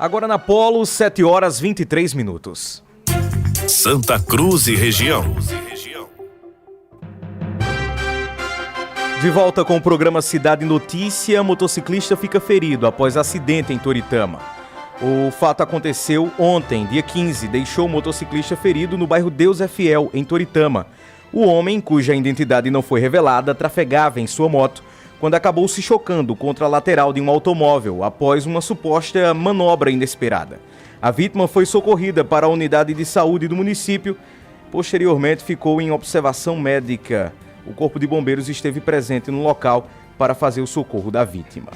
Agora na Polo, 7 horas 23 minutos. Santa Cruz e região. De volta com o programa Cidade Notícia, motociclista fica ferido após acidente em Toritama. O fato aconteceu ontem, dia 15, deixou o motociclista ferido no bairro Deus é Fiel, em Toritama. O homem, cuja identidade não foi revelada, trafegava em sua moto quando acabou se chocando contra a lateral de um automóvel após uma suposta manobra inesperada. A vítima foi socorrida para a unidade de saúde do município. Posteriormente, ficou em observação médica. O Corpo de Bombeiros esteve presente no local para fazer o socorro da vítima.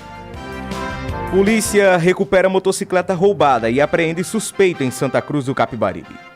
Polícia recupera motocicleta roubada e apreende suspeito em Santa Cruz do Capibaribe.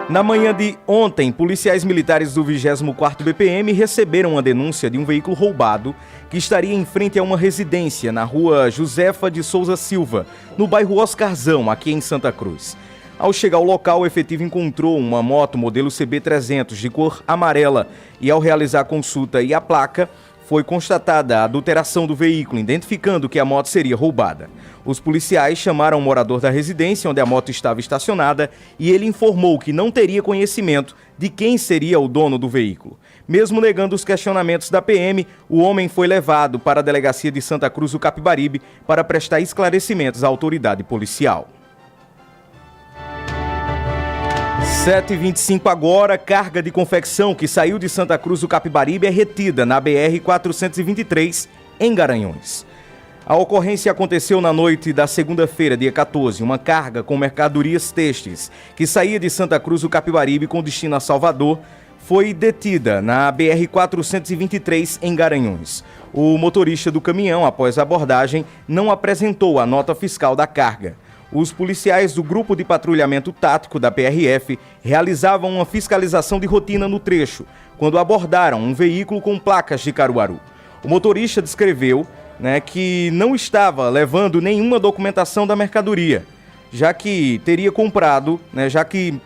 Na manhã de ontem, policiais militares do 24º BPM receberam uma denúncia de um veículo roubado que estaria em frente a uma residência na rua Josefa de Souza Silva, no bairro Oscarzão, aqui em Santa Cruz. Ao chegar ao local, o efetivo encontrou uma moto modelo CB300 de cor amarela e, ao realizar a consulta e a placa, foi constatada a adulteração do veículo, identificando que a moto seria roubada. Os policiais chamaram o morador da residência onde a moto estava estacionada e ele informou que não teria conhecimento de quem seria o dono do veículo. Mesmo negando os questionamentos da PM, o homem foi levado para a delegacia de Santa Cruz do Capibaribe para prestar esclarecimentos à autoridade policial. 7h25 agora, carga de confecção que saiu de Santa Cruz do Capibaribe é retida na BR-423, em Garanhuns. A ocorrência aconteceu na noite da segunda-feira, dia 14, uma carga com mercadorias têxteis que saía de Santa Cruz do Capibaribe com destino a Salvador, foi detida na BR-423, em Garanhuns. O motorista do caminhão, após a abordagem, não apresentou a nota fiscal da carga. Os policiais do Grupo de Patrulhamento Tático da PRF realizavam uma fiscalização de rotina no trecho, quando abordaram um veículo com placas de Caruaru. O motorista descreveu, que não estava levando nenhuma documentação da mercadoria, já que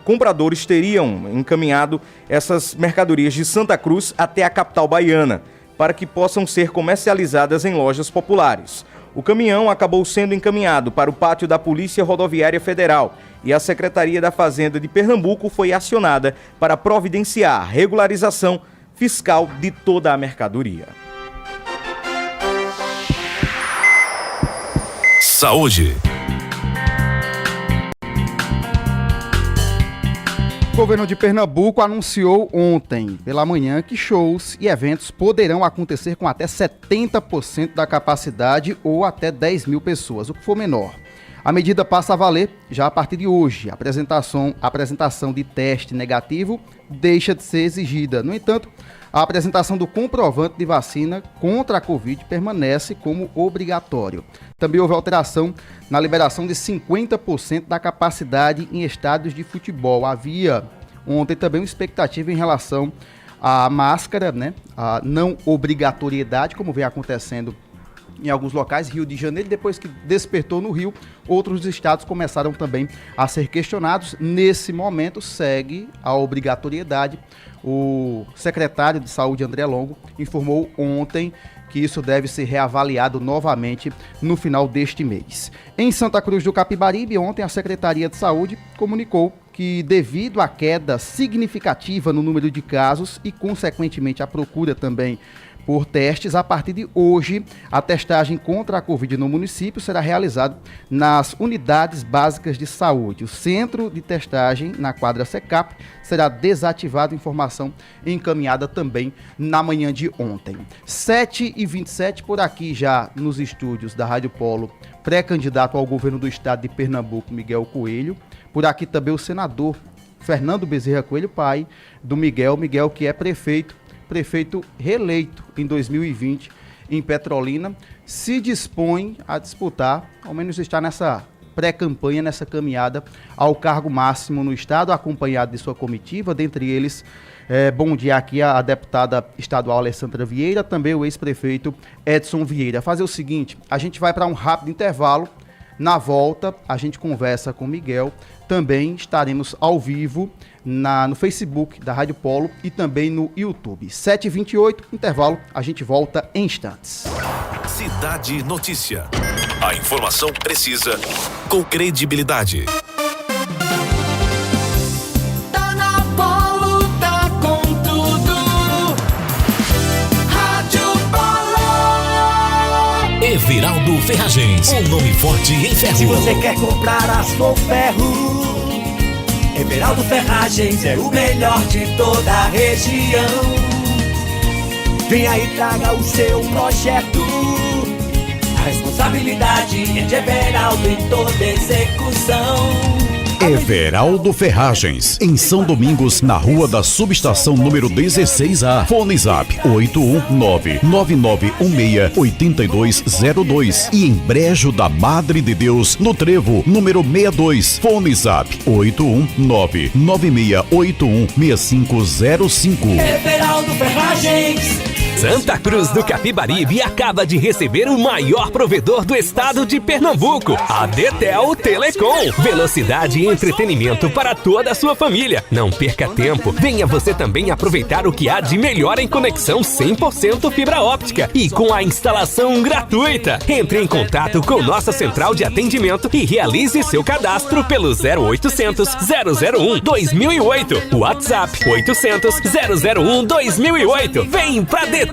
compradores teriam encaminhado essas mercadorias de Santa Cruz até a capital baiana, para que possam ser comercializadas em lojas populares. O caminhão acabou sendo encaminhado para o pátio da Polícia Rodoviária Federal e a Secretaria da Fazenda de Pernambuco foi acionada para providenciar a regularização fiscal de toda a mercadoria. Saúde. O governo de Pernambuco anunciou ontem, pela manhã, que shows e eventos poderão acontecer com até 70% da capacidade ou até 10 mil pessoas, o que for menor. A medida passa a valer já a partir de hoje. A apresentação de teste negativo deixa de ser exigida. No entanto, a apresentação do comprovante de vacina contra a Covid permanece como obrigatório. Também houve alteração na liberação de 50% da capacidade em estádios de futebol. Havia ontem também uma expectativa em relação à máscara, a não obrigatoriedade, como vem acontecendo em alguns locais, Rio de Janeiro, depois que despertou no Rio, outros estados começaram também a ser questionados. Nesse momento, segue a obrigatoriedade. O secretário de Saúde, André Longo, informou ontem que isso deve ser reavaliado novamente no final deste mês. Em Santa Cruz do Capibaribe, ontem a Secretaria de Saúde comunicou que, devido à queda significativa no número de casos e, consequentemente, a procura também por testes, a partir de hoje, a testagem contra a Covid no município será realizada nas unidades básicas de saúde. O centro de testagem na quadra SECAP será desativado, informação encaminhada também na manhã de ontem. 7h27, por aqui já nos estúdios da Rádio Polo, pré-candidato ao governo do estado de Pernambuco, Miguel Coelho. Por aqui também o senador Fernando Bezerra Coelho, pai do Miguel, que é prefeito reeleito em 2020 em Petrolina, se dispõe a disputar, ao menos está nessa pré-campanha, nessa caminhada ao cargo máximo no estado, acompanhado de sua comitiva, dentre eles, bom dia aqui a deputada estadual Alessandra Vieira, também o ex-prefeito Edson Vieira. Fazer o seguinte, a gente vai para um rápido intervalo. Na volta, a gente conversa com o Miguel. Também estaremos ao vivo no Facebook da Rádio Polo e também no YouTube. 7h28, intervalo, a gente volta em instantes. Cidade Notícia. A informação precisa com credibilidade. Tá na Polo, tá com tudo. Rádio Polo. Everaldo Ferragens, um nome forte em ferro. Se você quer comprar aço ou ferro, Everaldo Ferragens é o melhor de toda a região. Venha e traga o seu projeto. A responsabilidade é de Everaldo em toda execução. Everaldo Ferragens, em São Domingos, na Rua da Subestação número 16A. Fone Zap 81999168202 e em Brejo da Madre de Deus, no Trevo, número 62. Fone Zap 81996816505. Everaldo Ferragens. Santa Cruz do Capibaribe acaba de receber o maior provedor do estado de Pernambuco, a Detel Telecom. Velocidade e entretenimento para toda a sua família. Não perca tempo. Venha você também aproveitar o que há de melhor em conexão 100% fibra óptica e com a instalação gratuita. Entre em contato com nossa central de atendimento e realize seu cadastro pelo 0800 001 2008. WhatsApp 800 001 2008. Vem pra Detel.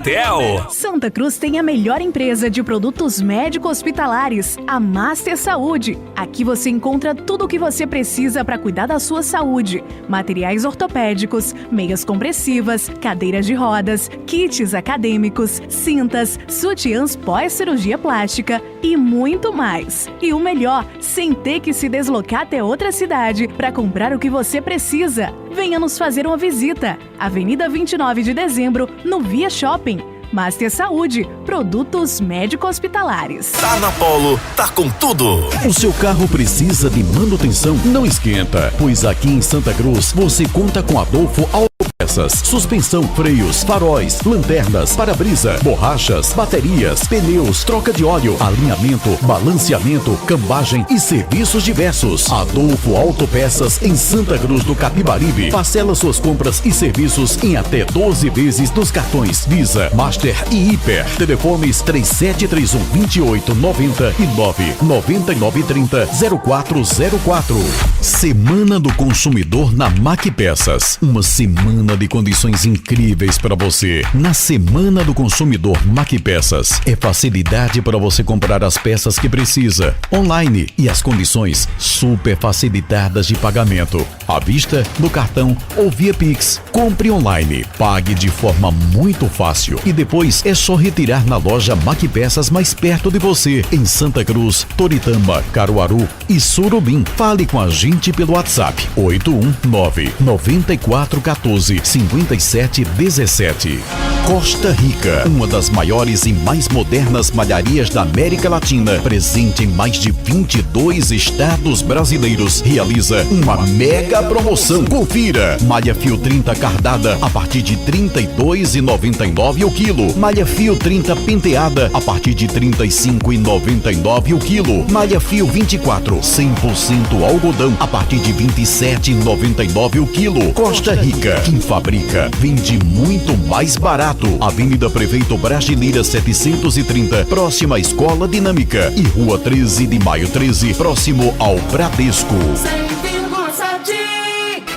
Santa Cruz tem a melhor empresa de produtos médico-hospitalares, a Master Saúde. Aqui você encontra tudo o que você precisa para cuidar da sua saúde. Materiais ortopédicos, meias compressivas, cadeiras de rodas, kits acadêmicos, cintas, sutiãs pós-cirurgia plástica e muito mais. E o melhor, sem ter que se deslocar até outra cidade para comprar o que você precisa. Venha nos fazer uma visita. Avenida 29 de Dezembro, no Via Shopping. Master Saúde, produtos médico-hospitalares. Tá na Polo, tá com tudo. O seu carro precisa de manutenção? Não esquenta, pois aqui em Santa Cruz você conta com Adolfo Autopeças. Suspensão, freios, faróis, lanternas, para-brisa, borrachas, baterias, pneus, troca de óleo, alinhamento, balanceamento, cambagem e serviços diversos. Adolfo Autopeças em Santa Cruz do Capibaribe. Parcela suas compras e serviços em até 12 vezes nos cartões Visa, Master e Hiper. Telefones 3731-2890 e 99930-0404. Semana do Consumidor na Macpeças. Uma semana de condições incríveis para você. Na Semana do Consumidor Macpeças é facilidade para você comprar as peças que precisa online e as condições super facilitadas de pagamento à vista, no cartão ou via Pix. Compre online, pague de forma muito fácil e depois é só retirar na loja Macpeças mais perto de você, em Santa Cruz, Toritama, Caruaru e Surubim. Fale com a gente pelo WhatsApp 819-9414-5717. Costa Rica, uma das maiores e mais modernas malharias da América Latina, presente em mais de 22 estados brasileiros, realiza uma mega promoção. Confira: malha fio 30 cardada a partir de R$ 32,99 o quilo. Malha fio 30 penteada a partir de R$ 35,99 o quilo. Malha fio 24 100% algodão a partir de R$ 27,99 o quilo. Costa Rica, quem fabrica, vende muito mais barato. Avenida Prefeito Braz de Lira 730, próxima à Escola Dinâmica, e Rua 13 de Maio 13, próximo ao Bradesco.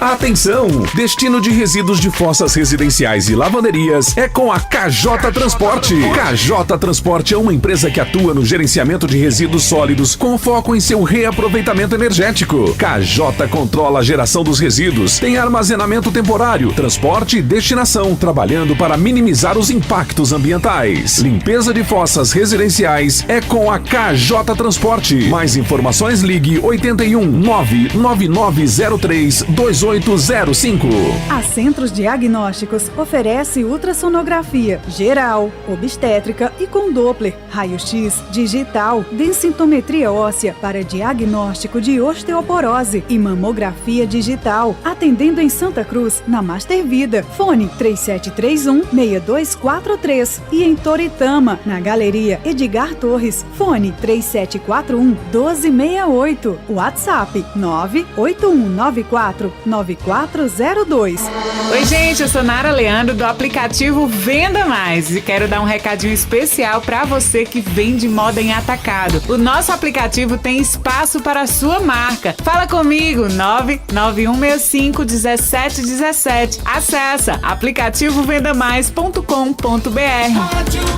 Atenção! Destino de resíduos de fossas residenciais e lavanderias é com a KJ Transporte. KJ Transporte é uma empresa que atua no gerenciamento de resíduos sólidos com foco em seu reaproveitamento energético. KJ controla a geração dos resíduos, tem armazenamento temporário, transporte e destinação, trabalhando para minimizar os impactos ambientais. Limpeza de fossas residenciais é com a KJ Transporte. Mais informações, ligue 81 99903 2805. A Centros Diagnósticos oferece ultrassonografia geral, obstétrica e com Doppler, raio-x, digital, densitometria óssea para diagnóstico de osteoporose e mamografia digital, atendendo em Santa Cruz, na Master Vida. Fone 3731-6243 e em Toritama, na Galeria Edgar Torres. Fone 3741-1268. WhatsApp 98194 99402. Oi, gente, eu sou Nara Leandro do aplicativo Venda Mais e quero dar um recadinho especial para você que vende moda em atacado. O nosso aplicativo tem espaço para a sua marca. Fala comigo, 991651717. Acessa aplicativovendamais.com.br.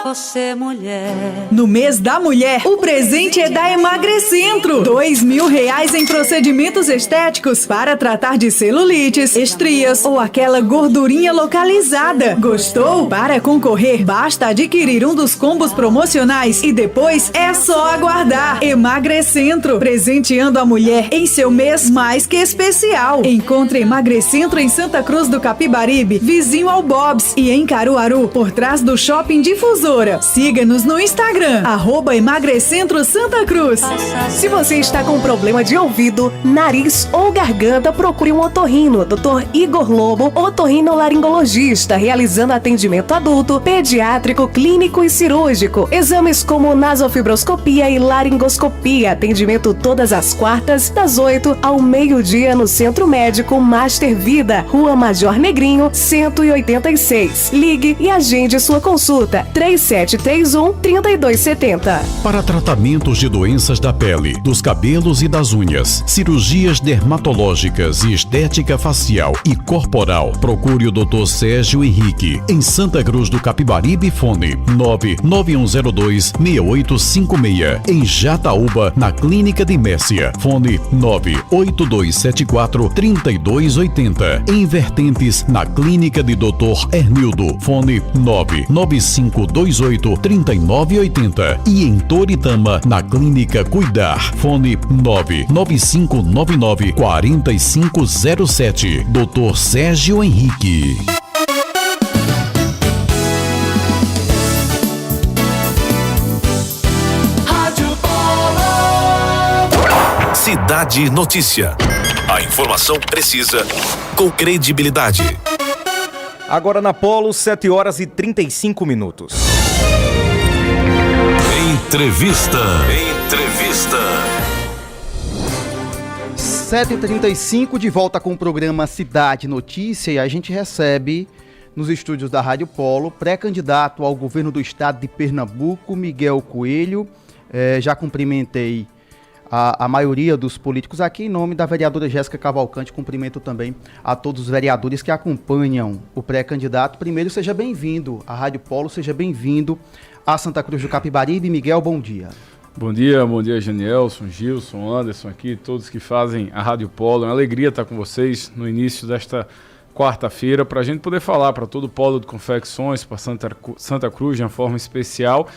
Você, mulher. No mês da mulher, o presente é da Emagrecentro. R$2.000 em procedimentos estéticos para tratar de celulites, estrias ou aquela gordurinha localizada. Gostou? Para concorrer, basta adquirir um dos combos promocionais e depois é só aguardar. Emagrecentro, presenteando a mulher em seu mês mais que especial. Encontre Emagrecentro em Santa Cruz do Capibaribe, vizinho ao Bob's, e em Caruaru, por trás do Shopping Difusora. Siga-nos no Instagram, @Emagrecentro Santa Cruz. Se você está com problema de ouvido, nariz ou garganta, procure um otorrino. Dr. Igor Lobo, otorrinolaringologista, realizando atendimento adulto, pediátrico, clínico e cirúrgico. Exames como nasofibroscopia e laringoscopia. Atendimento todas as quartas, das 8 ao meio-dia no Centro Médico Master Vida, Rua Major Negrinho, 186. Ligue e agende sua consulta. 3731-3270. Para tratamentos de doenças da pele, dos cabelos e das unhas, cirurgias dermatológicas e estética facial e corporal, procure o Dr. Sérgio Henrique, em Santa Cruz do Capibaribe, fone 99102-6856. Em Jataúba, na Clínica de Mércia, fone 98274-3280. Em Vertentes, na Clínica de Dr. Hernildo, fone 99528-3980. E em Toritama, na Clínica Cuidar, fone 99599-4507. Dr. Sérgio Henrique. Cidade Notícia. A informação precisa, com credibilidade. Agora na Polo, 7h35. Entrevista. 7h35, de volta com o programa Cidade Notícia, e a gente recebe nos estúdios da Rádio Polo pré-candidato ao governo do estado de Pernambuco, Miguel Coelho. Já cumprimentei a maioria dos políticos aqui, em nome da vereadora Jéssica Cavalcante. Cumprimento também a todos os vereadores que acompanham o pré-candidato. Primeiro, seja bem-vindo à Rádio Polo, seja bem-vindo a Santa Cruz do Capibaribe. Miguel, bom dia. Bom dia, Janielson, Gilson, Anderson aqui, todos que fazem a Rádio Polo. É uma alegria estar com vocês no início desta quarta-feira, para a gente poder falar para todo o Polo de Confecções, para Santa Cruz de uma forma especial,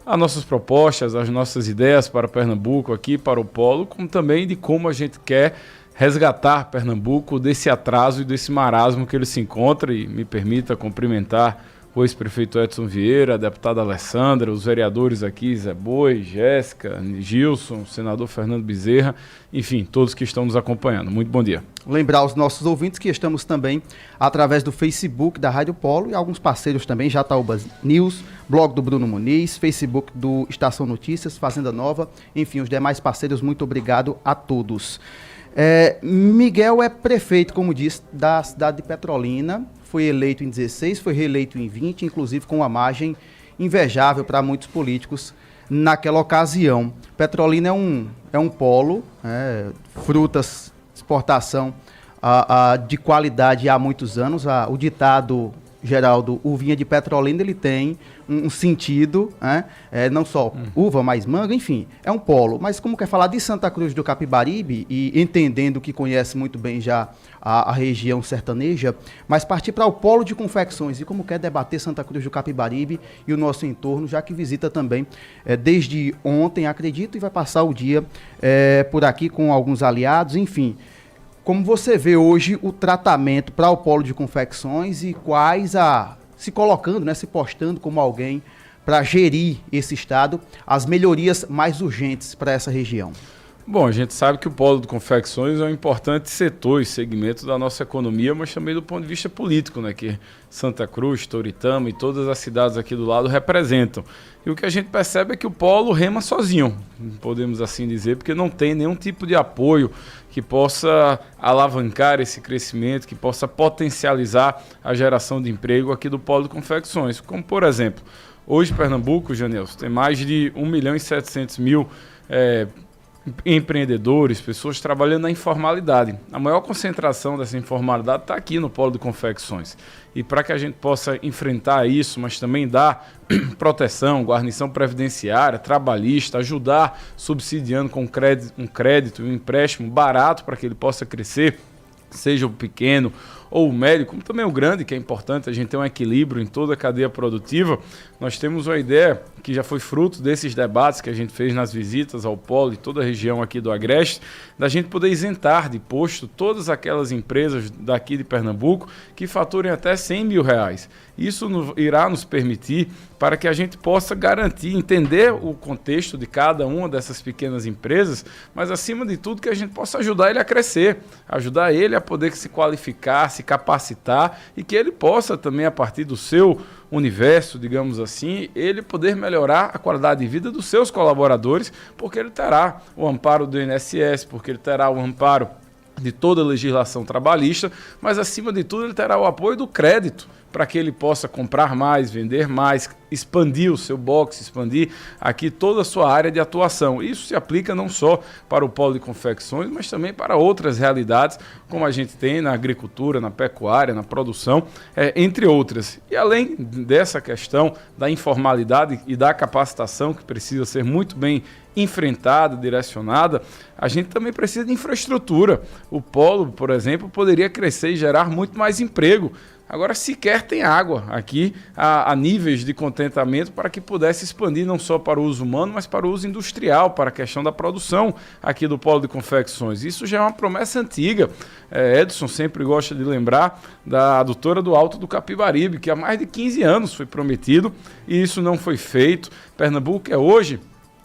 as nossas propostas, as nossas ideias para Pernambuco aqui, para o Polo, como também de como a gente quer resgatar Pernambuco desse atraso e desse marasmo que ele se encontra. E me permita cumprimentar o ex-prefeito Edson Vieira, a deputada Alessandra, os vereadores aqui, Zé Boi, Jéssica, Gilson, o senador Fernando Bezerra, enfim, todos que estão nos acompanhando. Muito bom dia. Lembrar aos nossos ouvintes que estamos também através do Facebook da Rádio Polo e alguns parceiros também, Jataúba News, blog do Bruno Muniz, Facebook do Estação Notícias, Fazenda Nova, enfim, os demais parceiros, muito obrigado a todos. Miguel é prefeito, como disse, da cidade de Petrolina, foi eleito em 16, foi reeleito em 20, inclusive com uma margem invejável para muitos políticos naquela ocasião. Petrolina é um polo, frutas, exportação de qualidade há muitos anos. O ditado Geraldo, uvinha de Petrolina, ele tem um sentido, não só uva, mas manga, enfim, é um polo. Mas como quer falar de Santa Cruz do Capibaribe, e entendendo que conhece muito bem já a região sertaneja, mas partir para o polo de confecções, e como quer debater Santa Cruz do Capibaribe e o nosso entorno, já que visita também desde ontem, acredito, e vai passar o dia por aqui com alguns aliados, enfim. Como você vê hoje o tratamento para o polo de confecções e quais se colocando, se postando como alguém para gerir esse estado, as melhorias mais urgentes para essa região? Bom, a gente sabe que o polo de confecções é um importante setor e segmento da nossa economia, mas também do ponto de vista político, né, que Santa Cruz, Toritama e todas as cidades aqui do lado representam. E o que a gente percebe é que o polo rema sozinho, podemos assim dizer, porque não tem nenhum tipo de apoio que possa alavancar esse crescimento, que possa potencializar a geração de emprego aqui do polo de confecções. Como, por exemplo, hoje Pernambuco, Janelson, tem mais de 1.700.000 empreendedores, pessoas trabalhando na informalidade. A maior concentração dessa informalidade está aqui no polo de confecções. E para que a gente possa enfrentar isso, mas também dar proteção, guarnição previdenciária, trabalhista, ajudar subsidiando com um crédito e um empréstimo barato para que ele possa crescer, seja o pequeno ou o médio, como também o grande, que é importante a gente ter um equilíbrio em toda a cadeia produtiva. Nós temos uma ideia que já foi fruto desses debates que a gente fez nas visitas ao polo e toda a região aqui do Agreste, da gente poder isentar de imposto todas aquelas empresas daqui de Pernambuco que faturem até R$100 mil. Isso irá nos permitir para que a gente possa garantir, entender o contexto de cada uma dessas pequenas empresas, mas acima de tudo que a gente possa ajudar ele a crescer, ajudar ele a poder se qualificar, se capacitar e que ele possa também, a partir do seu universo, digamos assim, ele poder melhorar a qualidade de vida dos seus colaboradores, porque ele terá o amparo do INSS, porque ele terá o amparo de toda a legislação trabalhista, mas acima de tudo ele terá o apoio do crédito para que ele possa comprar mais, vender mais, expandir o seu box, expandir aqui toda a sua área de atuação. Isso se aplica não só para o polo de confecções, mas também para outras realidades, como a gente tem na agricultura, na pecuária, na produção, entre outras. E além dessa questão da informalidade e da capacitação, que precisa ser muito bem enfrentada, direcionada, a gente também precisa de infraestrutura. O polo, por exemplo, poderia crescer e gerar muito mais emprego. Agora sequer tem água aqui a níveis de contentamento para que pudesse expandir não só para o uso humano, mas para o uso industrial, para a questão da produção aqui do polo de confecções. Isso já é uma promessa antiga. Edson sempre gosta de lembrar da adutora do Alto do Capibaribe, que há mais de 15 anos foi prometido e isso não foi feito. Pernambuco é hoje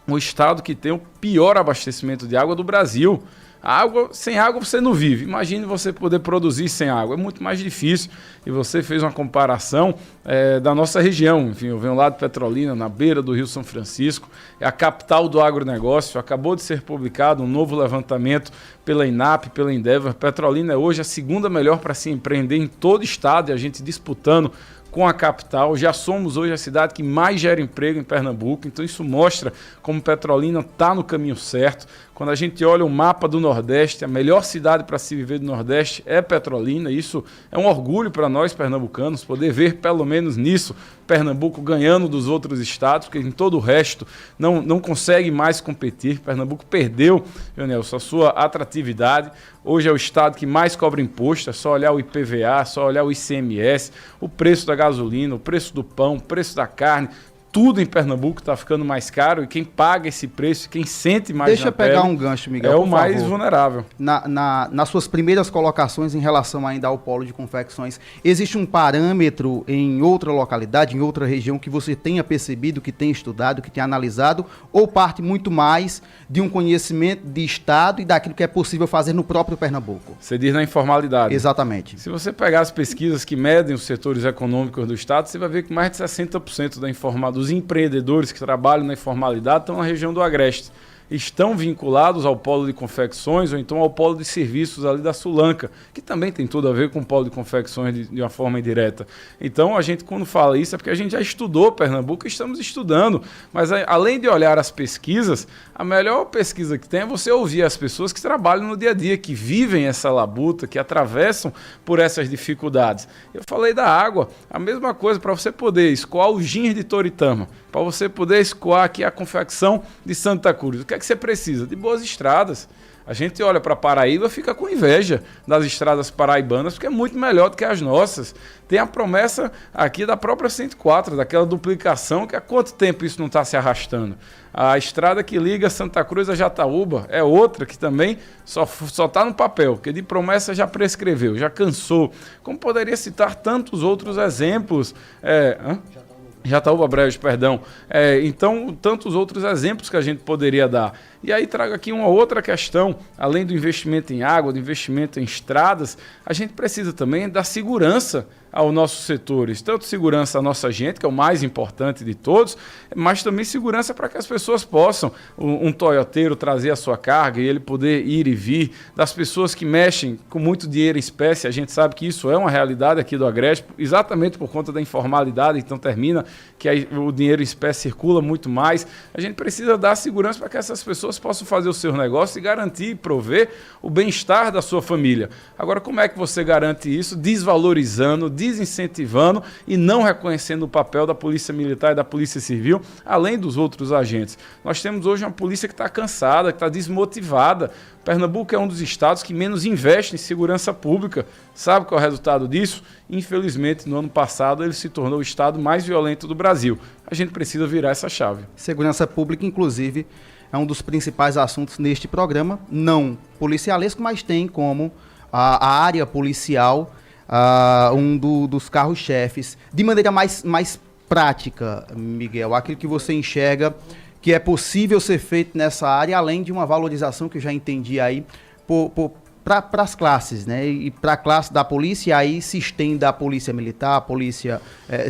o estado que tem o pior abastecimento de água do Brasil. Sem água você não vive. Imagine você poder produzir sem água. É muito mais difícil. E você fez uma comparação da nossa região. Enfim, eu venho lá de Petrolina, na beira do Rio São Francisco. É a capital do agronegócio. Acabou de ser publicado um novo levantamento pela INAP, pela Endeavor. Petrolina é hoje a segunda melhor para se empreender em todo o estado. E a gente disputando com a capital. Já somos hoje a cidade que mais gera emprego em Pernambuco. Então isso mostra como Petrolina está no caminho certo. Quando a gente olha o mapa do Nordeste, a melhor cidade para se viver do Nordeste é Petrolina. Isso é um orgulho para nós pernambucanos, poder ver pelo menos nisso Pernambuco ganhando dos outros estados, porque em todo o resto não consegue mais competir. Pernambuco perdeu, Janelson, a sua atratividade. Hoje é o estado que mais cobra imposto, é só olhar o IPVA, só olhar o ICMS, o preço da gasolina, o preço do pão, o preço da carne. Tudo em Pernambuco está ficando mais caro e quem paga esse preço, quem sente mais Deixa eu pegar um gancho, Miguel, é o mais vulnerável. Nas suas primeiras colocações em relação ainda ao polo de confecções, existe um parâmetro em outra localidade, em outra região que você tenha percebido, que tenha estudado, que tenha analisado, ou parte muito mais de um conhecimento de estado e daquilo que é possível fazer no próprio Pernambuco? Você diz na informalidade. Exatamente. Se você pegar as pesquisas que medem os setores econômicos do estado, você vai ver que mais de 60% dos empreendedores que trabalham na informalidade estão na região do Agreste. Estão vinculados ao polo de confecções ou então ao polo de serviços ali da Sulanca, que também tem tudo a ver com o polo de confecções de uma forma indireta. Então, a gente, quando fala isso, é porque a gente já estudou Pernambuco e estamos estudando. Mas, além de olhar as pesquisas, a melhor pesquisa que tem é você ouvir as pessoas que trabalham no dia a dia, que vivem essa labuta, que atravessam por essas dificuldades. Eu falei da água, a mesma coisa para você poder escoar o gin de Toritama, para você poder escoar aqui a confecção de Santa Cruz. O que é que você precisa? De boas estradas. A gente olha para Paraíba e fica com inveja das estradas paraibanas, porque é muito melhor do que as nossas. Tem a promessa aqui da própria 104, daquela duplicação, que há quanto tempo isso não está se arrastando? A estrada que liga Santa Cruz a Jataúba é outra que também só está no papel, que de promessa já prescreveu, já cansou. Como poderia citar tantos outros exemplos? Jataúba Breves, perdão. Então, tantos outros exemplos que a gente poderia dar. E aí trago aqui uma outra questão, além do investimento em água, do investimento em estradas, a gente precisa também da segurança aos nossos setores, tanto segurança à nossa gente, que é o mais importante de todos, mas também segurança para que as pessoas possam, um toyoteiro trazer a sua carga e ele poder ir e vir, das pessoas que mexem com muito dinheiro em espécie, a gente sabe que isso é uma realidade aqui do Agreste, exatamente por conta da informalidade, então termina que o dinheiro em espécie circula muito mais, a gente precisa dar segurança para que essas pessoas possam fazer o seu negócio e garantir e prover o bem-estar da sua família. Agora, como é que você garante isso? Desvalorizando, desincentivando e não reconhecendo o papel da Polícia Militar e da Polícia Civil, além dos outros agentes. Nós temos hoje uma polícia que está cansada, que está desmotivada. Pernambuco é um dos estados que menos investe em segurança pública. Sabe qual é o resultado disso? Infelizmente, no ano passado, ele se tornou o estado mais violento do Brasil. A gente precisa virar essa chave. Segurança pública, inclusive, é um dos principais assuntos neste programa, não policialesco, mas tem como a área policial dos carros-chefes. De maneira mais prática, Miguel, aquilo que você enxerga que é possível ser feito nessa área, além de uma valorização que eu já entendi aí para as classes, né? E para a classe da polícia, e aí se estende a polícia militar, a polícia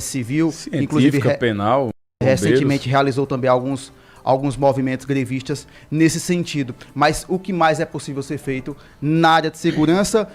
civil, científica, inclusive penal. Recentemente realizou também alguns movimentos grevistas nesse sentido. Mas o que mais é possível ser feito na área de segurança,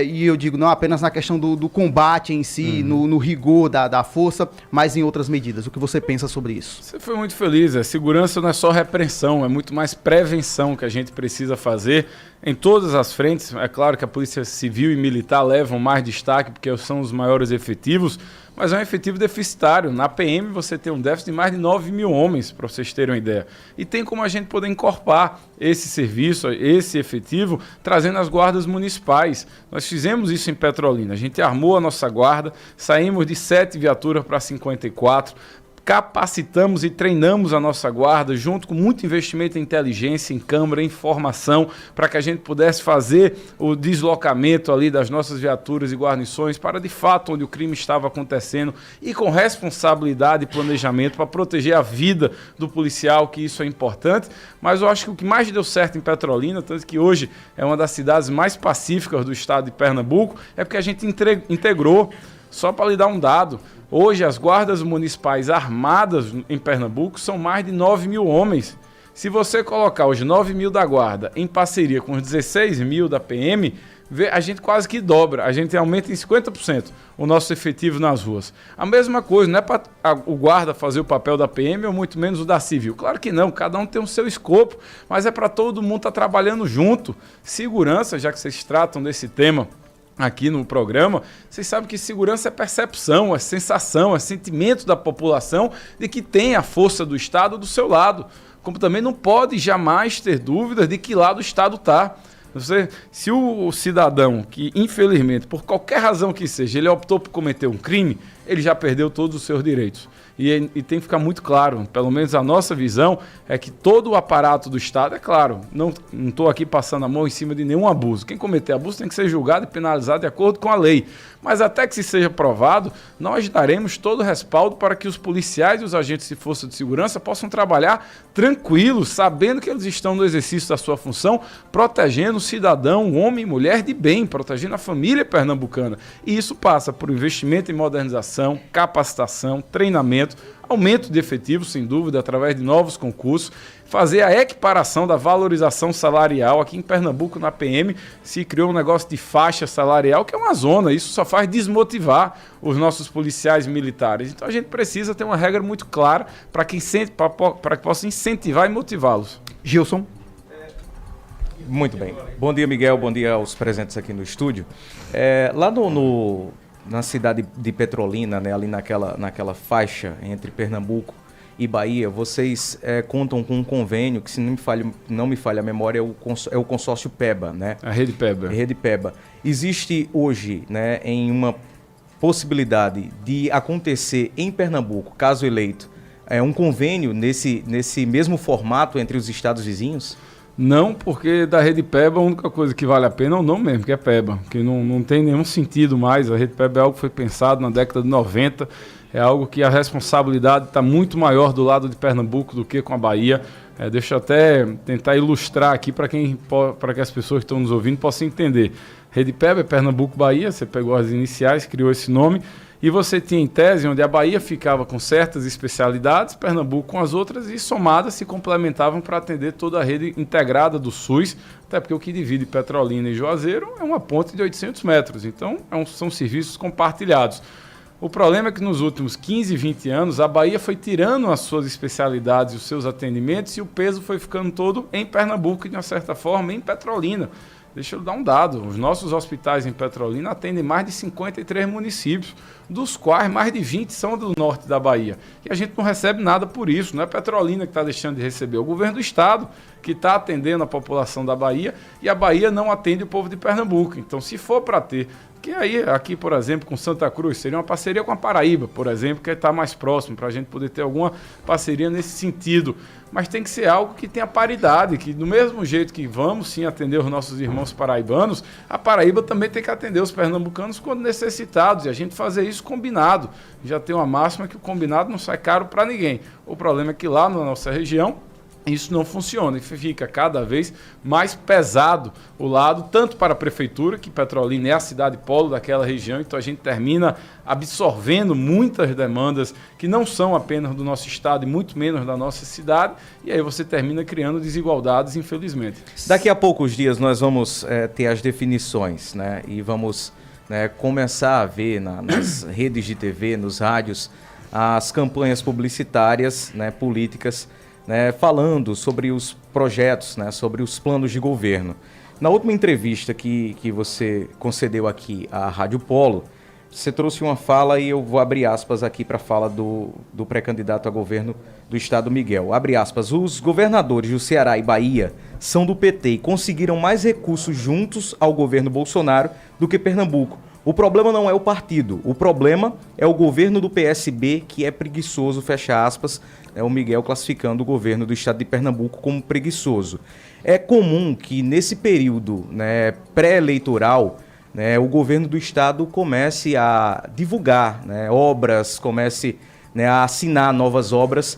e eu digo não apenas na questão do combate em si, no rigor da força, mas em outras medidas. O que você pensa sobre isso? Você foi muito feliz. Segurança não é só repreensão, é muito mais prevenção que a gente precisa fazer em todas as frentes. É claro que a Polícia Civil e Militar levam mais destaque porque são os maiores efetivos, mas é um efetivo deficitário. Na PM você tem um déficit de mais de 9 mil homens, para vocês terem uma ideia. E tem como a gente poder encorpar esse serviço, esse efetivo, trazendo as guardas municipais. Nós fizemos isso em Petrolina. A gente armou a nossa guarda, saímos de 7 viaturas para 54, capacitamos e treinamos a nossa guarda, junto com muito investimento em inteligência, em câmera, em informação, para que a gente pudesse fazer o deslocamento ali das nossas viaturas e guarnições para, de fato, onde o crime estava acontecendo e com responsabilidade e planejamento para proteger a vida do policial, que isso é importante. Mas eu acho que o que mais deu certo em Petrolina, tanto que hoje é uma das cidades mais pacíficas do estado de Pernambuco, é porque a gente integrou. Só para lhe dar um dado, hoje as guardas municipais armadas em Pernambuco são mais de 9 mil homens. Se você colocar os 9 mil da guarda em parceria com os 16 mil da PM, a gente quase que dobra, a gente aumenta em 50% o nosso efetivo nas ruas. A mesma coisa, não é para o guarda fazer o papel da PM ou muito menos o da civil. Claro que não, cada um tem o seu escopo, mas é para todo mundo estar trabalhando junto. Segurança, já que vocês tratam desse tema aqui no programa, vocês sabem que segurança é percepção, é sensação, é sentimento da população de que tem a força do Estado do seu lado. Como também não pode jamais ter dúvidas de que lado o Estado está. Se o cidadão que, infelizmente, por qualquer razão que seja, ele optou por cometer um crime, ele já perdeu todos os seus direitos. E tem que ficar muito claro, pelo menos a nossa visão, é que todo o aparato do Estado, é claro, não estou aqui passando a mão em cima de nenhum abuso. Quem cometer abuso tem que ser julgado e penalizado de acordo com a lei. Mas até que se seja provado, nós daremos todo o respaldo para que os policiais e os agentes de força de segurança possam trabalhar tranquilos, sabendo que eles estão no exercício da sua função, protegendo o cidadão, o homem e mulher de bem, protegendo a família pernambucana. E isso passa por investimento em modernização, capacitação, treinamento, aumento de efetivos, sem dúvida, através de novos concursos, fazer a equiparação da valorização salarial. Aqui em Pernambuco, na PM, se criou um negócio de faixa salarial, que é uma zona. Isso só faz desmotivar os nossos policiais militares. Então a gente precisa ter uma regra muito clara para que possa incentivar e motivá-los. Gilson. Muito bem. Bom dia, Miguel. Bom dia aos presentes aqui no estúdio. Lá na cidade de Petrolina, né, ali naquela faixa entre Pernambuco e Bahia, vocês contam com um convênio que, se não me falha a memória, é o consórcio PEBA, né? A Rede PEBA. Rede PEBA. Existe hoje, né, em uma possibilidade de acontecer em Pernambuco, caso eleito, um convênio nesse mesmo formato entre os estados vizinhos? Não, porque da Rede PEBA a única coisa que vale a pena é o nome mesmo, que é PEBA, que não tem nenhum sentido mais. A Rede PEBA é algo que foi pensado na década de 90, é algo que a responsabilidade está muito maior do lado de Pernambuco do que com a Bahia. Deixa eu até tentar ilustrar aqui para que as pessoas que estão nos ouvindo possam entender. RedePeb é Pernambuco Bahia, você pegou as iniciais, criou esse nome, e você tinha em tese onde a Bahia ficava com certas especialidades, Pernambuco com as outras, e somadas se complementavam para atender toda a rede integrada do SUS, até porque o que divide Petrolina e Juazeiro é uma ponte de 800 metros, então são serviços compartilhados. O problema é que nos últimos 15, 20 anos, a Bahia foi tirando as suas especialidades e os seus atendimentos, e o peso foi ficando todo em Pernambuco e, de uma certa forma, em Petrolina. Deixa eu dar um dado, os nossos hospitais em Petrolina atendem mais de 53 municípios, dos quais mais de 20 são do norte da Bahia. E a gente não recebe nada por isso, não é Petrolina que está deixando de receber, é o governo do estado que está atendendo a população da Bahia, e a Bahia não atende o povo de Pernambuco. Então, se for para ter, que aí aqui, por exemplo, com Santa Cruz, seria uma parceria com a Paraíba, por exemplo, que está mais próximo, para a gente poder ter alguma parceria nesse sentido. Mas tem que ser algo que tenha paridade, que do mesmo jeito que vamos sim atender os nossos irmãos paraibanos, a Paraíba também tem que atender os pernambucanos quando necessitados, e a gente fazer isso combinado. Já tem uma máxima que o combinado não sai caro para ninguém. O problema é que lá na nossa região isso não funciona e fica cada vez mais pesado o lado, tanto para a prefeitura, que Petrolina é a cidade polo daquela região, então a gente termina absorvendo muitas demandas que não são apenas do nosso estado e muito menos da nossa cidade, e aí você termina criando desigualdades, infelizmente. Daqui a poucos dias nós vamos ter as definições, né? E vamos começar a ver nas redes de TV, nos rádios, as campanhas publicitárias, políticas, falando sobre os projetos, sobre os planos de governo. Na última entrevista que você concedeu aqui à Rádio Polo, você trouxe uma fala, e eu vou abrir aspas aqui para a fala do pré-candidato a governo do estado, Miguel. Abre aspas: os governadores do Ceará e Bahia são do PT e conseguiram mais recursos juntos ao governo Bolsonaro do que Pernambuco. O problema não é o partido, o problema é o governo do PSB que é preguiçoso, fecha aspas, o Miguel classificando o governo do estado de Pernambuco como preguiçoso. É comum que nesse período pré-eleitoral, o governo do estado comece a divulgar obras, comece a assinar novas obras,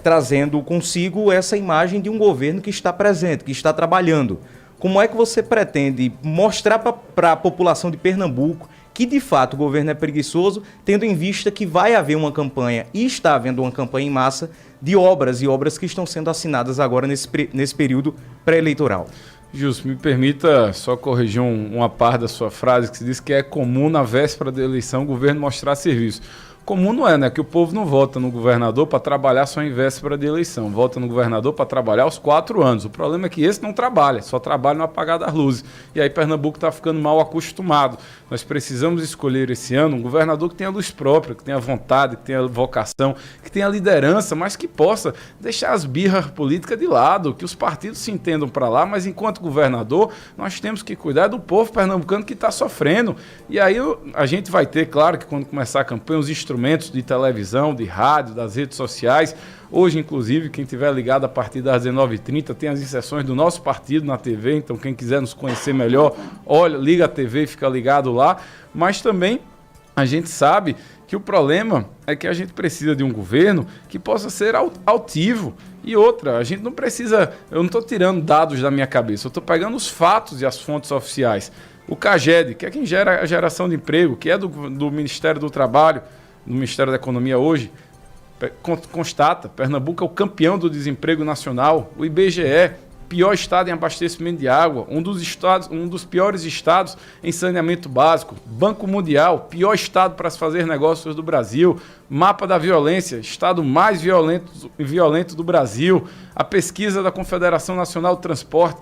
trazendo consigo essa imagem de um governo que está presente, que está trabalhando. Como é que você pretende mostrar para a população de Pernambuco que, de fato, o governo é preguiçoso, tendo em vista que vai haver uma campanha, e está havendo uma campanha em massa, de obras e obras que estão sendo assinadas agora nesse período pré-eleitoral? Justo, me permita só corrigir uma parte da sua frase, que se diz que é comum na véspera da eleição o governo mostrar serviço. Comum não é, que o povo não vota no governador para trabalhar só em véspera de eleição, vota no governador para trabalhar aos 4 anos. O problema é que esse não trabalha, só trabalha no apagar das luzes. E aí Pernambuco está ficando mal acostumado. Nós precisamos escolher esse ano um governador que tenha luz própria, que tenha vontade, que tenha vocação, que tenha liderança, mas que possa deixar as birras políticas de lado, que os partidos se entendam para lá, mas enquanto governador nós temos que cuidar do povo pernambucano que está sofrendo. E aí a gente vai ter, claro que quando começar a campanha, os instrumentos de televisão, de rádio, das redes sociais. Hoje, inclusive, quem estiver ligado a partir das 19h30 tem as inserções do nosso partido na TV, então quem quiser nos conhecer melhor, olha, liga a TV e fica ligado lá. Mas também a gente sabe que o problema é que a gente precisa de um governo que possa ser altivo. E outra, a gente não precisa, eu não estou tirando dados da minha cabeça, eu estou pegando os fatos e as fontes oficiais. O CAGED, que é quem gera a geração de emprego, que é do Ministério do Trabalho, do Ministério da Economia hoje, constata, Pernambuco é o campeão do desemprego nacional. O IBGE, pior estado em abastecimento de água, um dos piores estados em saneamento básico. Banco Mundial, pior estado para se fazer negócios do Brasil. Mapa da violência, estado mais violento do Brasil. A pesquisa da Confederação Nacional do Transporte,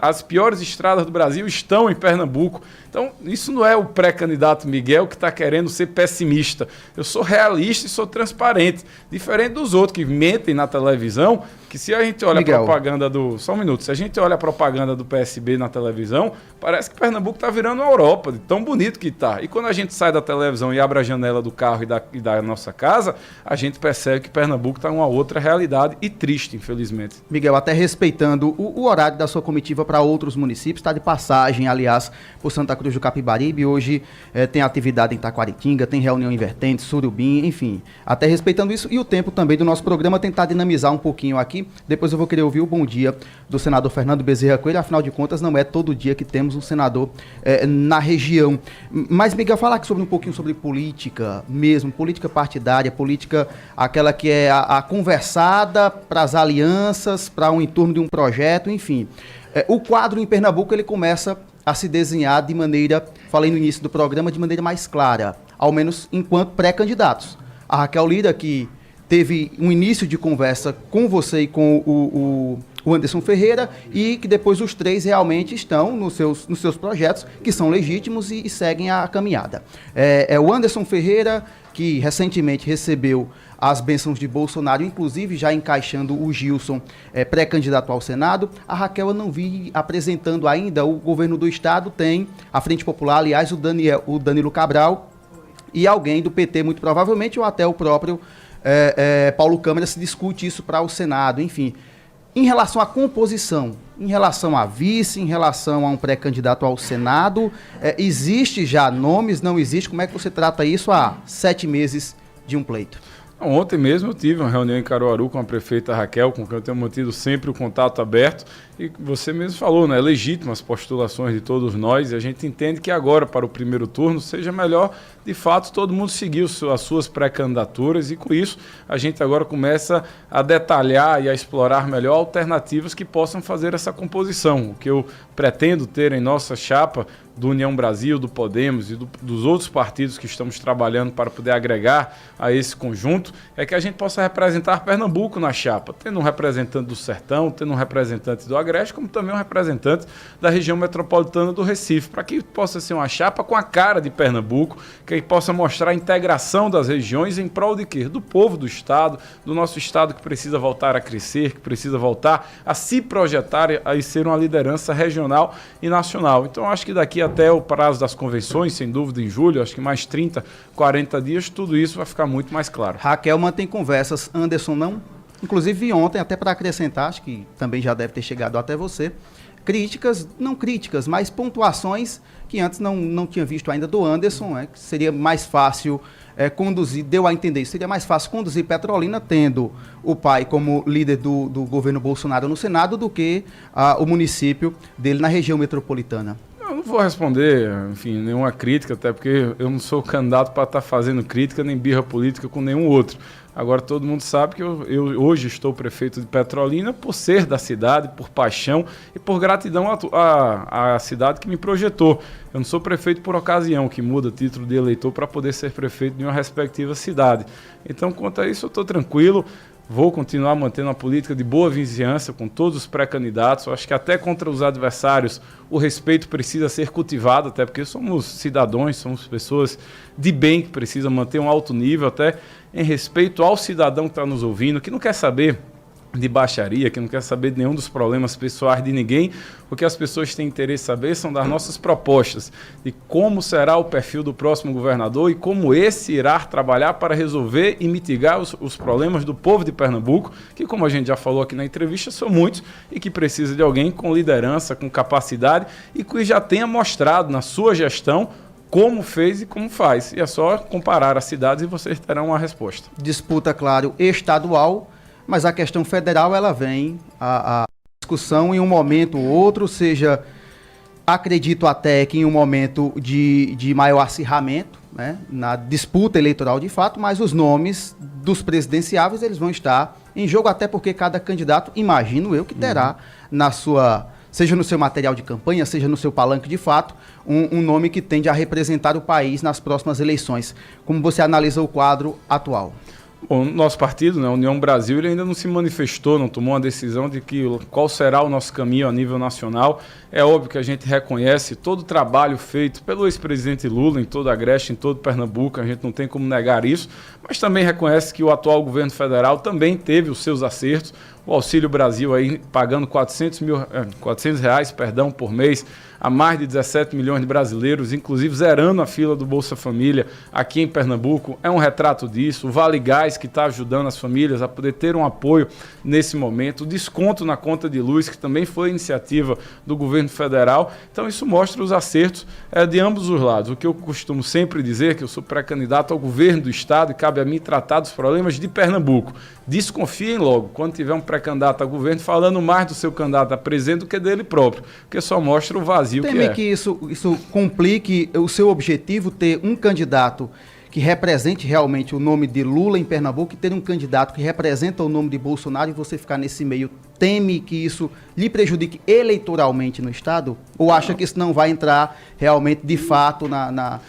as piores estradas do Brasil estão em Pernambuco. Então, isso não é o pré-candidato Miguel que está querendo ser pessimista. Eu sou realista e sou transparente. Diferente dos outros que mentem na televisão, que se a gente olha a propaganda do... Só um minuto. Se a gente olha a propaganda do PSB na televisão, parece que Pernambuco está virando a Europa, de tão bonito que está. E quando a gente sai da televisão e abre a janela do carro e aqui da nossa casa, a gente percebe que Pernambuco está em uma outra realidade e triste, infelizmente. Miguel, até respeitando o horário da sua comitiva para outros municípios, está de passagem, aliás, por Santa Cruz do Capibaribe, hoje tem atividade em Taquaritinga, tem reunião em Vertentes, Surubim, enfim, até respeitando isso e o tempo também do nosso programa, tentar dinamizar um pouquinho aqui, depois eu vou querer ouvir o bom dia do senador Fernando Bezerra Coelho, afinal de contas não é todo dia que temos um senador na região. Mas, Miguel, falar aqui um pouquinho sobre política mesmo, política partidária, política aquela que é a conversada para as alianças, para um entorno de um projeto, enfim. O quadro em Pernambuco ele começa a se desenhar de maneira, falei no início do programa, de maneira mais clara, ao menos enquanto pré-candidatos. A Raquel Lira, que teve um início de conversa com você e com o Anderson Ferreira, e que depois os três realmente estão nos seus projetos, que são legítimos e seguem a caminhada. O Anderson Ferreira, que recentemente recebeu as bênçãos de Bolsonaro, inclusive já encaixando o Gilson pré-candidato ao Senado. A Raquel eu não vi apresentando ainda, o governo do estado tem a Frente Popular, aliás, o Danilo Cabral, e alguém do PT, muito provavelmente, ou até o próprio Paulo Câmara, se discute isso para o Senado, enfim. Em relação à composição, em relação a vice, em relação a um pré-candidato ao Senado, existe já nomes, não existe? Como é que você trata isso há 7 meses de um pleito? Ontem mesmo eu tive uma reunião em Caruaru com a prefeita Raquel, com quem eu tenho mantido sempre o contato aberto, e você mesmo falou, né? É legítimo as postulações de todos nós, e a gente entende que agora, para o primeiro turno, seja melhor, de fato, todo mundo seguir as suas pré-candidaturas, e com isso a gente agora começa a detalhar e a explorar melhor alternativas que possam fazer essa composição. O que eu pretendo ter em nossa chapa do União Brasil, do Podemos e dos outros partidos que estamos trabalhando para poder agregar a esse conjunto, é que a gente possa representar Pernambuco na chapa, tendo um representante do Sertão, tendo um representante do Agreste, como também um representante da região metropolitana do Recife, para que possa ser uma chapa com a cara de Pernambuco, que possa mostrar a integração das regiões em prol de quê? Do povo do estado, do nosso estado que precisa voltar a crescer, que precisa voltar a se projetar e ser uma liderança regional e nacional. Então, acho que daqui até o prazo das convenções, sem dúvida em julho, acho que mais 30, 40 dias, tudo isso vai ficar muito mais claro. Raquel mantém conversas, Anderson não? Inclusive ontem, até para acrescentar, acho que também já deve ter chegado até você, críticas, não críticas, mas pontuações que antes não tinha visto ainda do Anderson, que seria mais fácil conduzir, deu a entender, seria mais fácil conduzir Petrolina tendo o pai como líder do governo Bolsonaro no Senado do que o município dele na região metropolitana. Eu não vou responder, enfim, nenhuma crítica, até porque eu não sou candidato para estar fazendo crítica nem birra política com nenhum outro. Agora, todo mundo sabe que eu hoje estou prefeito de Petrolina por ser da cidade, por paixão e por gratidão à cidade que me projetou. Eu não sou prefeito por ocasião, que muda título de eleitor para poder ser prefeito de uma respectiva cidade. Então, quanto a isso, eu estou tranquilo. Vou continuar mantendo uma política de boa vizinhança com todos os pré-candidatos. Eu acho que até contra os adversários o respeito precisa ser cultivado, até porque somos cidadãos, somos pessoas de bem que precisam manter um alto nível, até em respeito ao cidadão que está nos ouvindo, que não quer saber de baixaria, que não quer saber de nenhum dos problemas pessoais de ninguém. O que as pessoas têm interesse em saber são das nossas propostas, de como será o perfil do próximo governador e como esse irá trabalhar para resolver e mitigar os problemas do povo de Pernambuco, que, como a gente já falou aqui na entrevista, são muitos e que precisa de alguém com liderança, com capacidade e que já tenha mostrado na sua gestão como fez e como faz. E é só comparar as cidades e vocês terão uma resposta. Disputa, claro, estadual, mas a questão federal, ela vem a discussão em um momento ou outro, seja, acredito até que em um momento de maior acirramento, né, na disputa eleitoral de fato, mas os nomes dos presidenciáveis, eles vão estar em jogo, até porque cada candidato, imagino eu, que terá na sua, seja no seu material de campanha, seja no seu palanque de fato, um nome que tende a representar o país nas próximas eleições. Como você analisa o quadro atual? Bom, o nosso partido, né, a União Brasil, ele ainda não se manifestou, não tomou uma decisão de qual será o nosso caminho a nível nacional. É óbvio que a gente reconhece todo o trabalho feito pelo ex-presidente Lula em toda a Agreste, em todo Pernambuco, a gente não tem como negar isso, mas também reconhece que o atual governo federal também teve os seus acertos. O Auxílio Brasil aí pagando R$400 por mês a mais de 17 milhões de brasileiros, inclusive zerando a fila do Bolsa Família aqui em Pernambuco, é um retrato disso. O Vale Gás, que está ajudando as famílias a poder ter um apoio nesse momento. O desconto na conta de luz, que também foi iniciativa do governo federal. Então isso mostra os acertos de ambos os lados. O que eu costumo sempre dizer, que eu sou pré-candidato ao governo do estado e cabe a mim tratar dos problemas de Pernambuco. Desconfiem logo, quando tiver um pré-candidato a governo, falando mais do seu candidato a presidente do que dele próprio, porque só mostra o vazio que é. Que isso complique o seu objetivo, ter um candidato que represente realmente o nome de Lula em Pernambuco e ter um candidato que representa o nome de Bolsonaro e você ficar nesse meio, teme que isso lhe prejudique eleitoralmente no estado? Ou acha que isso não vai entrar realmente de fato na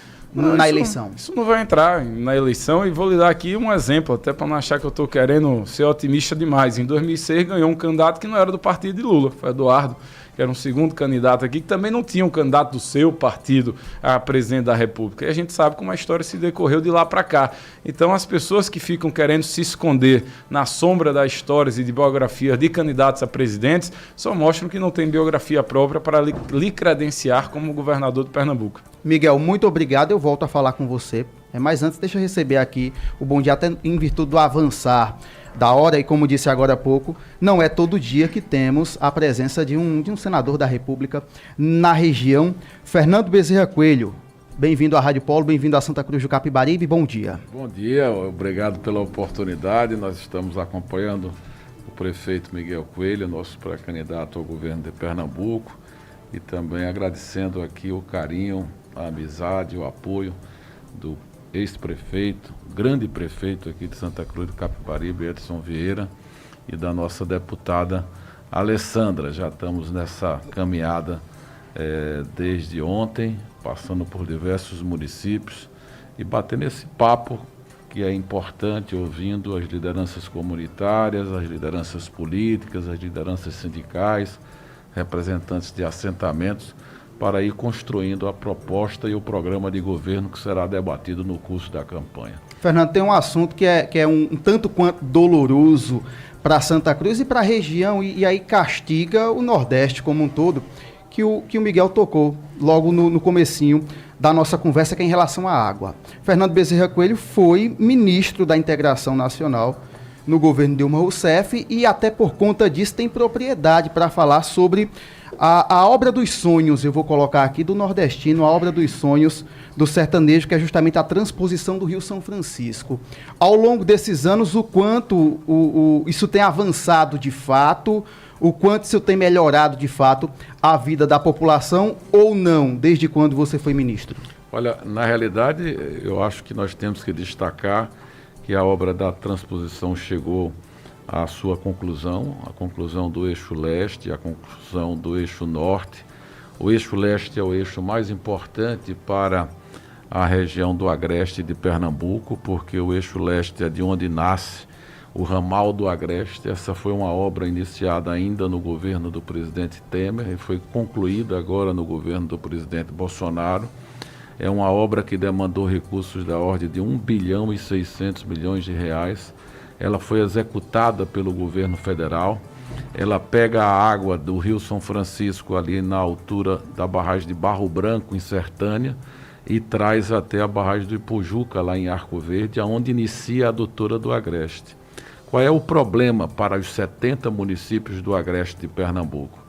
eleição? Isso não vai entrar na eleição, e vou lhe dar aqui um exemplo, até para não achar que eu estou querendo ser otimista demais. Em 2006 ganhou um candidato que não era do partido de Lula, foi Eduardo, que era um segundo candidato aqui, que também não tinha um candidato do seu partido a presidente da República. E a gente sabe como a história se decorreu de lá para cá. Então as pessoas que ficam querendo se esconder na sombra das histórias e de biografias de candidatos a presidentes só mostram que não tem biografia própria para lhe credenciar como governador de Pernambuco. Miguel, muito obrigado, eu volto a falar com você. Mas antes, deixa eu receber aqui o bom dia, até em virtude do avançar da hora, e como disse agora há pouco, não é todo dia que temos a presença de um senador da República na região. Fernando Bezerra Coelho, bem-vindo à Rádio Polo, bem-vindo a Santa Cruz do Capibaribe, bom dia. Bom dia, obrigado pela oportunidade. Nós estamos acompanhando o prefeito Miguel Coelho, nosso pré-candidato ao governo de Pernambuco, e também agradecendo aqui o carinho, a amizade, o apoio do ex-prefeito, grande prefeito aqui de Santa Cruz do Capibaribe, Edson Vieira, e da nossa deputada Alessandra. Já estamos nessa caminhada desde ontem, passando por diversos municípios e batendo esse papo que é importante, ouvindo as lideranças comunitárias, as lideranças políticas, as lideranças sindicais, representantes de assentamentos, para ir construindo a proposta e o programa de governo que será debatido no curso da campanha. Fernando, tem um assunto que é um tanto quanto doloroso para Santa Cruz e para a região, e aí castiga o Nordeste como um todo, que o Miguel tocou logo no comecinho da nossa conversa, que é em relação à água. Fernando Bezerra Coelho foi ministro da Integração Nacional no governo Dilma Rousseff e até por conta disso tem propriedade para falar sobre a obra dos sonhos, eu vou colocar aqui, do nordestino, a obra dos sonhos do sertanejo, que é justamente a transposição do Rio São Francisco. Ao longo desses anos, o quanto isso tem avançado de fato, o quanto isso tem melhorado de fato a vida da população ou não, desde quando você foi ministro? Olha, na realidade, eu acho que nós temos que destacar que a obra da transposição chegou à sua conclusão, a conclusão do eixo leste, a conclusão do eixo norte. O eixo leste é o eixo mais importante para a região do Agreste de Pernambuco, porque o eixo leste é de onde nasce o ramal do Agreste. Essa foi uma obra iniciada ainda no governo do presidente Temer e foi concluída agora no governo do presidente Bolsonaro. É uma obra que demandou recursos da ordem de 1 bilhão e 600 milhões de reais. Ela foi executada pelo governo federal. Ela pega a água do Rio São Francisco ali na altura da barragem de Barro Branco, em Sertânia, e traz até a barragem do Ipujuca, lá em Arco Verde, onde inicia a adutora do Agreste. Qual é o problema para os 70 municípios do Agreste de Pernambuco?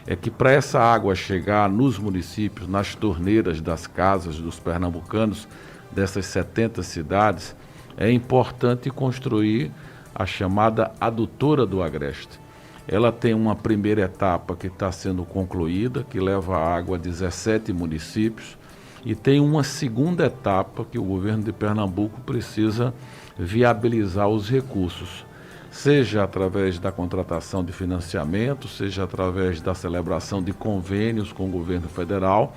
É que para essa água chegar nos municípios, nas torneiras das casas dos pernambucanos, dessas 70 cidades, é importante construir a chamada adutora do Agreste. Ela tem uma primeira etapa que está sendo concluída, que leva a água a 17 municípios, e tem uma segunda etapa que o governo de Pernambuco precisa viabilizar os recursos, seja através da contratação de financiamento, seja através da celebração de convênios com o governo federal,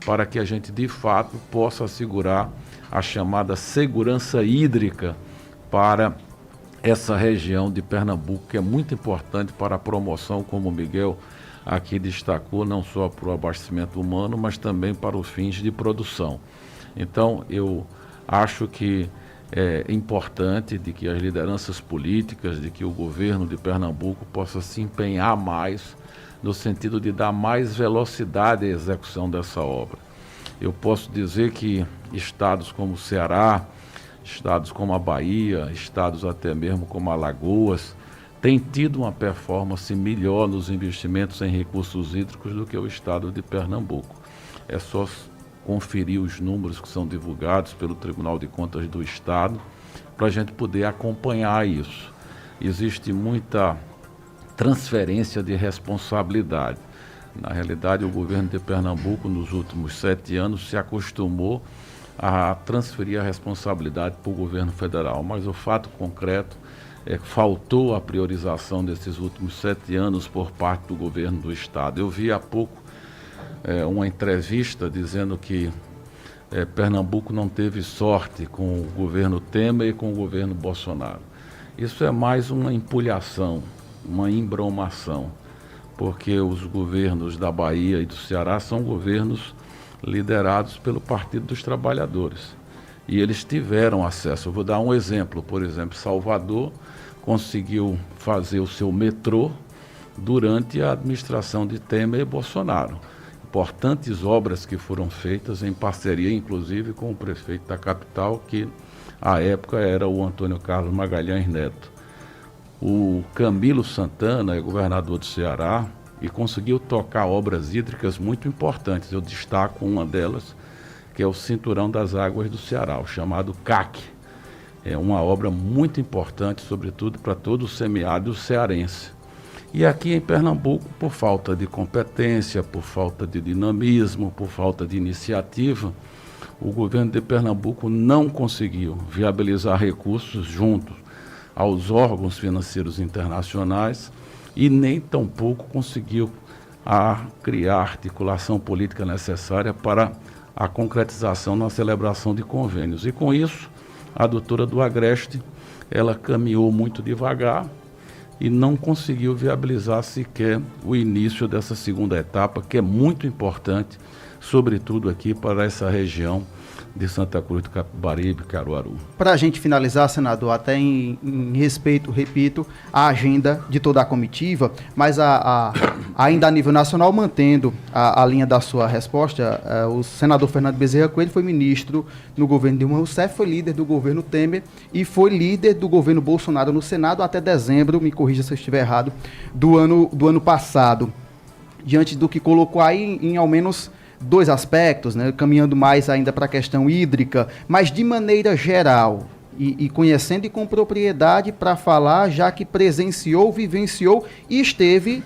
para que a gente de fato possa assegurar a chamada segurança hídrica para essa região de Pernambuco, que é muito importante para a promoção, como o Miguel aqui destacou, não só para o abastecimento humano, mas também para os fins de produção. Então, eu acho que importante de que as lideranças políticas, de que o governo de Pernambuco possa se empenhar mais no sentido de dar mais velocidade à execução dessa obra. Eu posso dizer que estados como o Ceará, estados como a Bahia, estados até mesmo como Alagoas, têm tido uma performance melhor nos investimentos em recursos hídricos do que o estado de Pernambuco. É só conferir os números que são divulgados pelo Tribunal de Contas do Estado para a gente poder acompanhar isso. Existe muita transferência de responsabilidade. Na realidade, o governo de Pernambuco, nos últimos 7 anos, se acostumou a transferir a responsabilidade para o governo federal, mas o fato concreto é que faltou a priorização desses últimos 7 anos por parte do governo do estado. Eu vi há pouco uma entrevista dizendo que Pernambuco não teve sorte com o governo Temer e com o governo Bolsonaro. Isso é mais uma empulhação, uma embromação, porque os governos da Bahia e do Ceará são governos liderados pelo Partido dos Trabalhadores. E eles tiveram acesso. Eu vou dar um exemplo. Por exemplo, Salvador conseguiu fazer o seu metrô durante a administração de Temer e Bolsonaro. Importantes obras que foram feitas em parceria, inclusive, com o prefeito da capital, que à época era o Antônio Carlos Magalhães Neto. O Camilo Santana é governador do Ceará e conseguiu tocar obras hídricas muito importantes. Eu destaco uma delas, que é o Cinturão das Águas do Ceará, o chamado CAC. É uma obra muito importante, sobretudo para todo o semiárido cearense. E aqui em Pernambuco, por falta de competência, por falta de dinamismo, por falta de iniciativa, o governo de Pernambuco não conseguiu viabilizar recursos junto aos órgãos financeiros internacionais e nem tampouco conseguiu criar a articulação política necessária para a concretização na celebração de convênios. E com isso, a doutora do Agreste, ela caminhou muito devagar e não conseguiu viabilizar sequer o início dessa segunda etapa, que é muito importante, sobretudo aqui para essa região de Santa Cruz do Capibaribe, Caruaru. Para a gente finalizar, senador, até em respeito, repito, à agenda de toda a comitiva, mas ainda a nível nacional, mantendo a linha da sua resposta, o senador Fernando Bezerra Coelho foi ministro no governo Dilma Rousseff, foi líder do governo Temer e foi líder do governo Bolsonaro no Senado até dezembro, me corrija se eu estiver errado, do ano passado. Diante do que colocou aí em ao menos 2 aspectos, né, caminhando mais ainda para a questão hídrica, mas de maneira geral, e conhecendo e com propriedade para falar, já que presenciou, vivenciou e esteve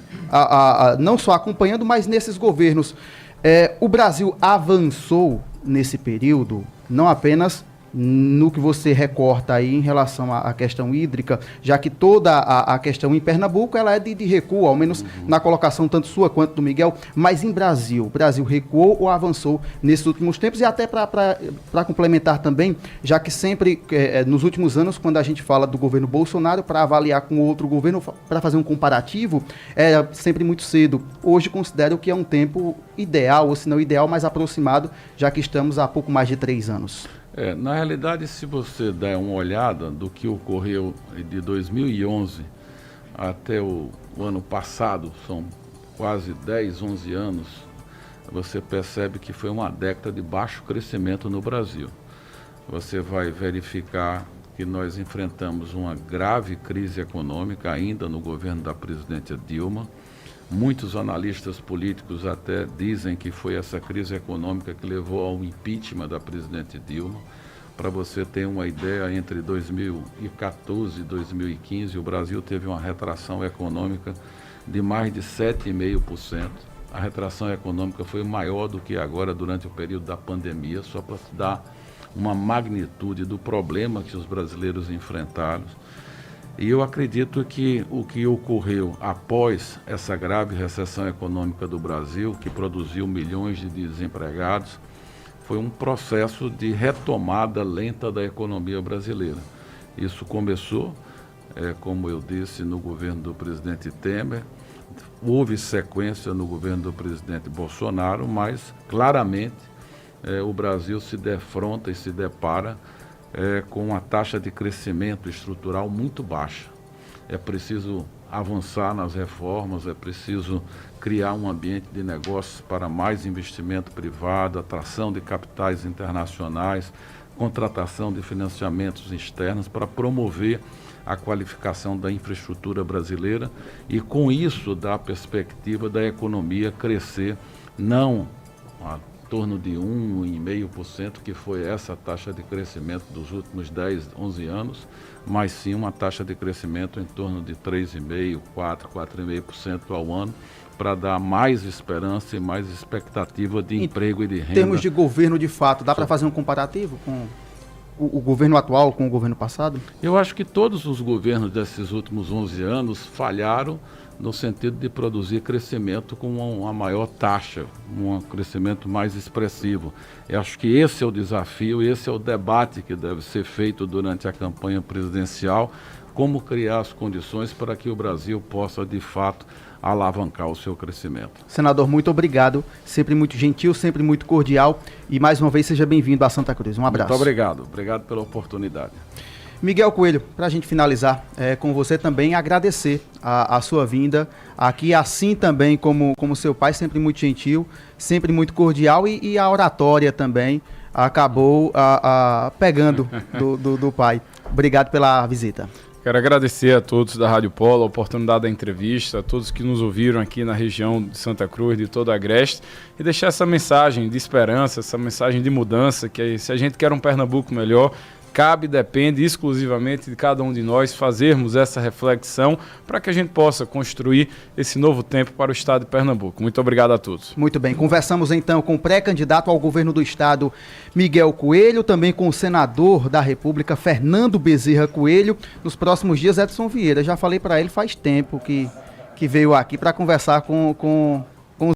não só acompanhando, mas nesses governos. O Brasil avançou nesse período, não apenas no que você recorta aí em relação à questão hídrica, já que toda a questão em Pernambuco ela é de recuo, ao menos na colocação tanto sua quanto do Miguel, mas em Brasil, o Brasil recuou ou avançou nesses últimos tempos? E até para complementar também, já que sempre nos últimos anos, quando a gente fala do governo Bolsonaro, para avaliar com outro governo, para fazer um comparativo, é sempre muito cedo. Hoje considero que é um tempo ideal, ou se não ideal, mais aproximado, já que estamos há pouco mais de 3 anos. Na realidade, se você der uma olhada do que ocorreu de 2011 até o ano passado, são quase 10, 11 anos, você percebe que foi uma década de baixo crescimento no Brasil. Você vai verificar que nós enfrentamos uma grave crise econômica ainda no governo da presidente Dilma. Muitos analistas políticos até dizem que foi essa crise econômica que levou ao impeachment da presidente Dilma. Para você ter uma ideia, entre 2014 e 2015, o Brasil teve uma retração econômica de mais de 7,5%. A retração econômica foi maior do que agora durante o período da pandemia, só para se dar uma magnitude do problema que os brasileiros enfrentaram. E eu acredito que o que ocorreu após essa grave recessão econômica do Brasil, que produziu milhões de desempregados, foi um processo de retomada lenta da economia brasileira. Isso começou, como eu disse, no governo do presidente Temer, houve sequência no governo do presidente Bolsonaro, mas claramente o Brasil se defronta e se depara com uma taxa de crescimento estrutural muito baixa. É preciso avançar nas reformas, é preciso criar um ambiente de negócios para mais investimento privado, atração de capitais internacionais, contratação de financiamentos externos para promover a qualificação da infraestrutura brasileira e, com isso, dar a perspectiva da economia crescer, não a torno de 1,5%, que foi essa taxa de crescimento dos últimos 10, 11 anos, mas sim uma taxa de crescimento em torno de 3,5%, 4,5% ao ano, para dar mais esperança e mais expectativa de emprego e de renda. Em termos de governo, de fato, dá para fazer um comparativo com o governo atual com o governo passado? Eu acho que todos os governos desses últimos 11 anos falharam no sentido de produzir crescimento com uma maior taxa, um crescimento mais expressivo. Eu acho que esse é o desafio, esse é o debate que deve ser feito durante a campanha presidencial, como criar as condições para que o Brasil possa, de fato, alavancar o seu crescimento. Senador, muito obrigado, sempre muito gentil, sempre muito cordial e mais uma vez seja bem-vindo a Santa Cruz. Um abraço. Muito obrigado pela oportunidade. Miguel Coelho, para a gente finalizar, com você também agradecer a sua vinda aqui, assim também como seu pai, sempre muito gentil, sempre muito cordial e a oratória também acabou pegando do pai. Obrigado pela visita. Quero agradecer a todos da Rádio Polo, a oportunidade da entrevista, a todos que nos ouviram aqui na região de Santa Cruz, de todo o Agreste, e deixar essa mensagem de esperança, essa mensagem de mudança, que se a gente quer um Pernambuco melhor, depende exclusivamente de cada um de nós fazermos essa reflexão para que a gente possa construir esse novo tempo para o estado de Pernambuco. Muito obrigado a todos. Muito bem, conversamos então com o pré-candidato ao governo do estado, Miguel Coelho, também com o senador da República, Fernando Bezerra Coelho. Nos próximos dias, Edson Vieira. Já falei para ele faz tempo que veio aqui para conversar com